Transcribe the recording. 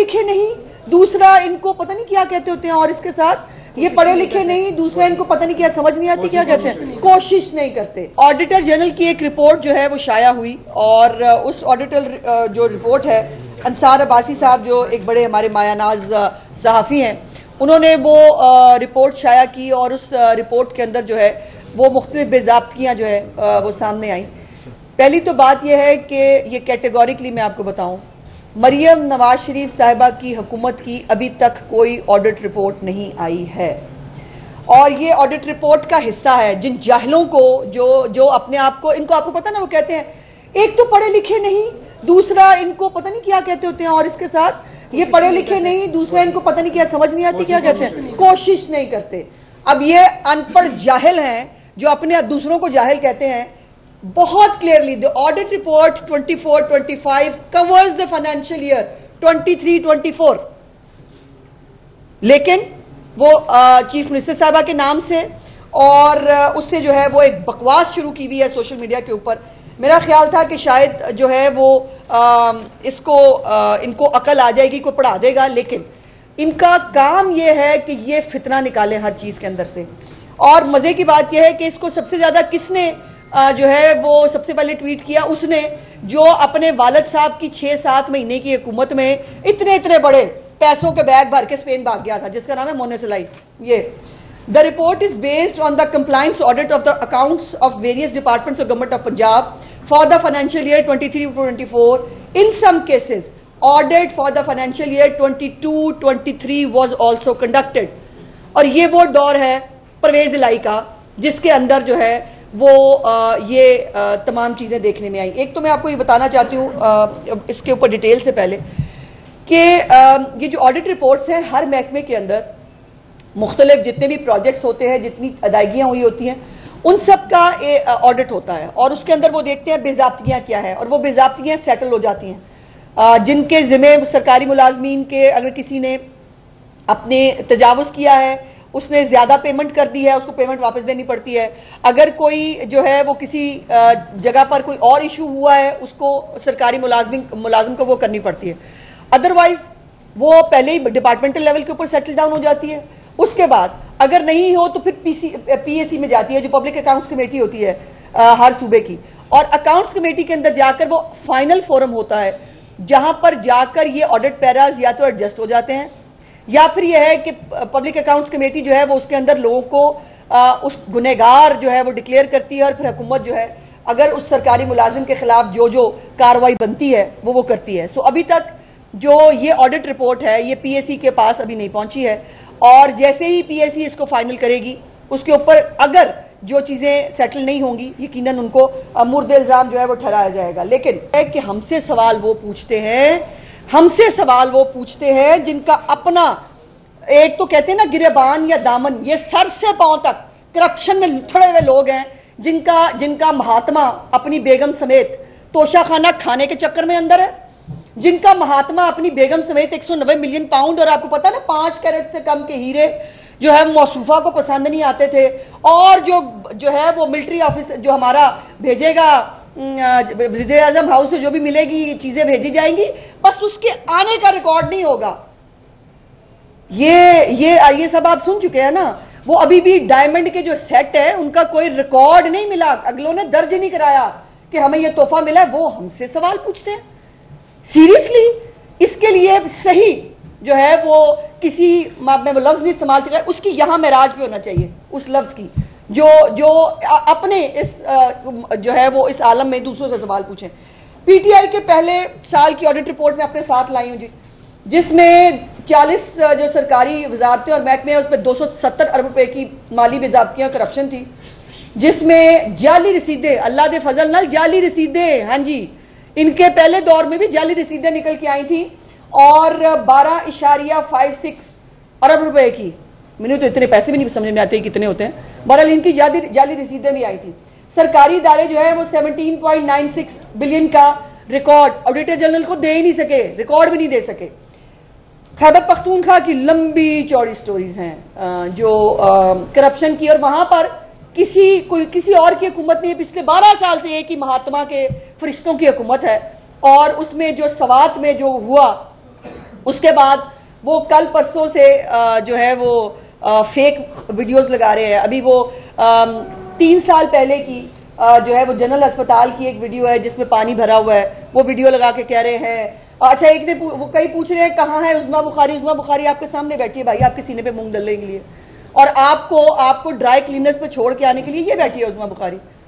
लिखे नहीं, दूसरा इनको पता नहीं क्या कहते होते हैं, और इसके साथ ये पढ़े लिखे नहीं, दूसरा इनको पता नहीं क्या समझ नहीं आती क्या कहते हैं, कोशिश नहीं करते। ऑडिटर जनरल की एक रिपोर्ट जो है वो शाया हुई, और उस ऑडिटर जो रिपोर्ट है, अंसार अब्बासी साहब जो एक बड़े हमारे मायानाज सहाफ़ी हैं, उन्होंने वो रिपोर्ट शाया की, और उस रिपोर्ट के अंदर जो है वो मुख्तलिफ बेज़ाब्तियाँ जो है वो सामने आई। पहली तो बात यह है कि ये कैटेगोरिकली मैं आपको बताऊं, मरियम नवाज शरीफ साहिबा की हुकूमत की अभी तक कोई ऑडिट रिपोर्ट नहीं आई है, और ये ऑडिट रिपोर्ट का हिस्सा है जिन जाहिलों को जो अपने आप को, इनको आपको पता ना, वो कहते हैं एक तो पढ़े लिखे नहीं, दूसरा इनको पता नहीं क्या कहते होते हैं, और इसके साथ ये पढ़े लिखे नहीं, दूसरा इनको पता नहीं क्या समझ नहीं आती क्या कहते हैं, कोशिश नहीं करते। अब ये अनपढ़ जाहिल हैं जो अपने दूसरों को जाहिल कहते हैं। बहुत clearly the audit report 24-25 covers the financial year 23-24, लेकिन वो चीफ मिनिस्टर साहबा के नाम से और उससे जो है वो एक बकवास शुरू की हुई है सोशल मीडिया के ऊपर। मेरा ख्याल था कि शायद जो है वो इनको अकल आ जाएगी, कोई पढ़ा देगा, लेकिन इनका काम ये है कि ये फितना निकाले हर चीज के अंदर से। और मजे की बात यह है कि इसको सबसे ज्यादा किसने जो है वो सबसे पहले ट्वीट किया, उसने, जो अपने वालिद साहब की 6-7 महीने की हुकूमत में इतने बड़े पैसों के बैग भर के स्पेन भाग गया था, जिसका नाम है मोनेसलाई। ये the report is based on the compliance audit of the accounts of various departments of government of Punjab for the financial year 23-24। In some cases audit for the financial year 22-23 was also conducted. और ये वो दौर है परवेज इलाही का जिसके अंदर जो है वो ये तमाम चीजें देखने में आई। एक तो मैं आपको ये बताना चाहती हूँ इसके ऊपर डिटेल से पहले कि ये जो ऑडिट रिपोर्ट्स हैं, हर महकमे के अंदर मुख्तलिफ जितने भी प्रोजेक्ट्स होते हैं, जितनी अदायगियाँ हुई होती हैं, उन सब का ऑडिट होता है, और उसके अंदर वो देखते हैं बेज़ाब्तियाँ क्या है, और वो बेज़ाब्तियाँ सेटल हो जाती हैं। जिनके ज़िम्मे सरकारी मुलाजमीन के अगर किसी ने अपने तजावुज़ किया है, उसने ज्यादा पेमेंट कर दी है, उसको पेमेंट वापस देनी पड़ती है। अगर कोई जो है वो किसी जगह पर कोई और इशू हुआ है, उसको सरकारी मुलाजिम को वो करनी पड़ती है। अदरवाइज वो पहले ही डिपार्टमेंटल लेवल के ऊपर सेटल डाउन हो जाती है। उसके बाद अगर नहीं हो तो फिर पीएसी में जाती है, जो पब्लिक अकाउंट्स कमेटी होती है हर सूबे की, और अकाउंट्स कमेटी के अंदर जाकर वो फाइनल फोरम होता है जहां पर जाकर ये ऑडिट पैराज या तो एडजस्ट हो जाते हैं, या फिर यह है कि पब्लिक अकाउंट्स कमेटी जो है वो उसके अंदर लोगों को उस गुनहगार जो है वो डिक्लेयर करती है, और फिर हुकूमत जो है अगर उस सरकारी मुलाजिम के खिलाफ जो कार्रवाई बनती है वो करती है। सो अभी तक जो ये ऑडिट रिपोर्ट है ये पीएसी के पास अभी नहीं पहुंची है, और जैसे ही पीएसी इसको फाइनल करेगी उसके ऊपर अगर जो चीजें सेटल नहीं होंगी, यकीनन उनको मुर्द इल्जाम जो है वो ठहराया जाएगा। लेकिन है कि हमसे सवाल वो पूछते हैं जिनका अपना, एक तो कहते हैं ना गिरेबान या दामन, ये सर से पांव तक करप्शन में लुथड़े हुए लोग हैं, जिनका महात्मा अपनी बेगम समेत तोशाखाना खाने के चक्कर में अंदर है, जिनका महात्मा अपनी बेगम समेत 190 मिलियन पाउंड, और आपको पता ना 5 कैरेट से कम के हीरे जो है मौसूफा को पसंद नहीं आते थे, और जो है वो मिलिट्री ऑफिस जो हमारा भेजेगा वज़ीर आज़म हाउस से जो भी मिलेगी चीजें भेजी जाएंगी, बस उसके आने का रिकॉर्ड नहीं होगा। ये सब आप सुन चुके हैं ना। वो अभी भी डायमंड के जो सेट है उनका कोई रिकॉर्ड नहीं मिला, अगलों ने दर्ज नहीं कराया कि हमें ये तोहफा मिला, वो हमसे सवाल पूछते हैं। सीरियसली इसके लिए सही जो है वो किसी मैं वो लफ्ज नहीं इस्तेमाल किया, उसकी यहां मेराज पे होना चाहिए उस लफ्ज की, जो अपने इस जो है वो इस आलम में दूसरों से सवाल पूछें। पीटीआई के पहले साल की ऑडिट रिपोर्ट में अपने साथ लाई हूं जी, जिसमें 40 जो सरकारी वजारतें और महकमे हैं उस पर 270 अरब रुपए की माली बेज़ाब्तियां करप्शन थी, जिसमें जाली रसीदें, अल्लाह दे फजल नाल जाली रसीदें, हाँ जी, इनके पहले दौर में भी जाली रसीदें निकल के आई थी, और 12.56 अरब रुपए की, मैंने तो इतने पैसे भी नहीं समझ में आते कितने होते हैं, बहरहाल इनकी जाली रसीदें भी आई थी। सरकारी इदारे जो है वो 17.96 बिलियन का रिकॉर्ड ऑडिटर जनरल को दे ही नहीं सके, रिकॉर्ड भी नहीं दे सके। खैबर पख्तूनख्वा की लंबी चौड़ी स्टोरीज हैं जो करप्शन की, और वहां पर किसी और की हुकूमत नहीं है। पिछले 12 साल से एक ही महात्मा के फरिश्तों की हुकूमत है, और उसमें जो सवात में जो हुआ उसके बाद वो कल परसों से जो है वो फेक वीडियोस लगा रहे हैं। अभी वो 3 साल पहले की जो है वो जनरल अस्पताल की एक वीडियो है जिसमें पानी भरा हुआ है, वो वीडियो लगा के कह रहे हैं। अच्छा, एक ने वो कई पूछ रहे हैं कहाँ है उज़्मा बुखारी। उज़्मा बुखारी आपके सामने बैठी है भाई, आपके सीने पे मूंग डालने के लिए, और आपको ड्राई क्लीनर्स पे छोड़ के आने के लिए ये बैठी है उज़्मा बुखारी।